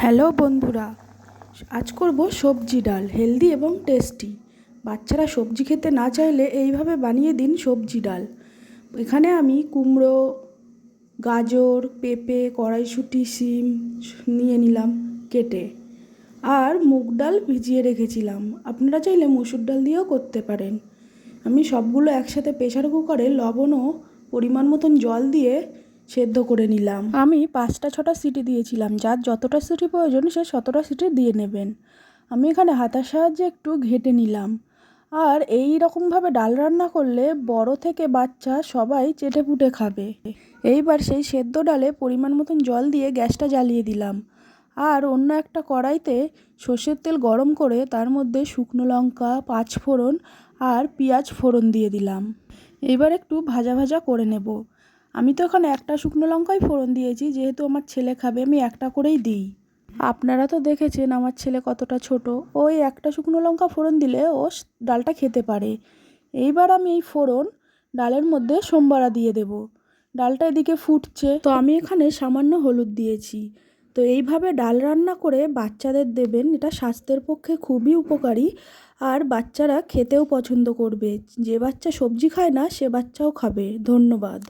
Hello বন্ধুরা, আজ করব সবজি ডাল, হেলদি এবং টেস্টি। বাচ্চারা সবজি খেতে না চাইলে এইভাবে বানিয়ে দিন সবজি ডাল। এখানে আমি কুমড়ো, গাজর, পেঁপে, কড়াইশুঁটি, শিম নিয়ে নিলাম কেটে, আর মুগ ডাল ভিজিয়ে রেখেছিলাম। আপনারা চাইলে মসুর ডাল দিয়েও করতে পারেন। আমি সবগুলো একসাথে প্রেসার কুকারে লবণ ও পরিমাণ মতন জল দিয়ে সেদ্ধ করে নিলাম। আমি 5-6টা সিটি দিয়েছিলাম, যার যতটা সিটি প্রয়োজন সে ততটা সিটি দিয়ে নেবেন। আমি এখানে হাতার সাহায্যে একটু ঘেঁটে নিলাম। আর এই রকমভাবে ডাল রান্না করলে বড় থেকে বাচ্চা সবাই চেটেপুটে খাবে। এইবার সেই সেদ্ধ ডালে পরিমাণ মতন জল দিয়ে গ্যাসটা জ্বালিয়ে দিলাম। আর অন্য একটা কড়াইতে সর্ষের তেল গরম করে তার মধ্যে শুকনো লঙ্কা, 5 ফোড়ন আর পেঁয়াজ ফোড়ন দিয়ে দিলাম। এবার একটু ভাজা ভাজা করে নেব। আমি তো এখানে একটা শুকনো লঙ্কাই ফোড়ন দিয়েছি, যেহেতু আমার ছেলে খাবে আমি একটা করেই দিই। আপনারা তো দেখেছেন আমার ছেলে কতটা ছোট, ওই একটা শুকনো লঙ্কা ফোড়ন দিলে ও ডালটা খেতে পারে। এইবার আমি এই ফোড়ন ডালের মধ্যে সোমবারা দিয়ে দেব। ডালটা এদিকে ফুটছে, তো আমি এখানে সামান্য হলুদ দিয়েছি। তো এইভাবে ডাল রান্না করে বাচ্চাদের দেবেন, এটা স্বাস্থ্যের পক্ষে খুবই উপকারী। আর বাচ্চারা খেতেও পছন্দ করবে, যে বাচ্চা সবজি খায় না সে বাচ্চাও খাবে। ধন্যবাদ।